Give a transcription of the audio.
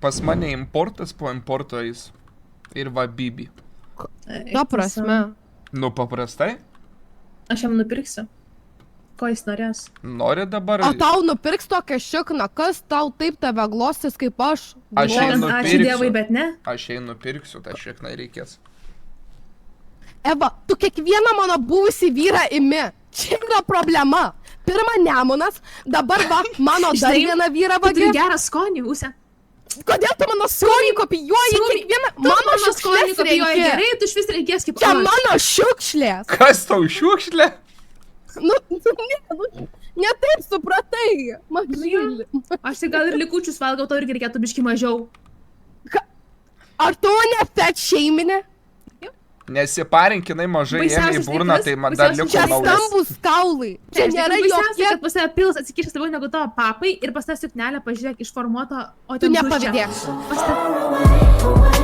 Pas mane importas po importo eis. Ir va bibi. Ta prasme. Nu, paprastai. Aš jam nupirksiu. Ko jis norės? Nori dabar... O tau nupirks tokią šikną, kas tau taip tave glostys kaip aš? Aš jai Ačiū nupirksiu. Dievui, bet ne. Aš jai nupirksiu, tai šiknai reikės. Eva, tu kiekvieną mano buvusį vyrą imi. Čia yra problema. Pirma Nemunas, dabar va, mano dar Žinai, vieną vyrą Tu turi vagė. gerą skonį, Use. Kodėl tu mano skonį kopijuoji kiekvieną? Mano skonį šiukšlės kopijuoji reikia. gerai, tu iš vis reikės kaip Čia aš. mano šiukšlės. Kas tau šiukšlė? Ne taip supratai. Mažylį. Aš tai gal ir likučius valgau, tau irgi reikėtų biški mažiau. Ar tu ne fet šeiminė? Nesiparinkinai mažai ėmė į burną, tai man dar liko Čia naujas. stambus kaulai. Čia nėra jokie. Kad pas tave pilas atsikišęs labiau negu tavo papai ir pas tave suknelę, pažiūrėk, išformuoto, o Tu ten nepavydėk. Pas tave...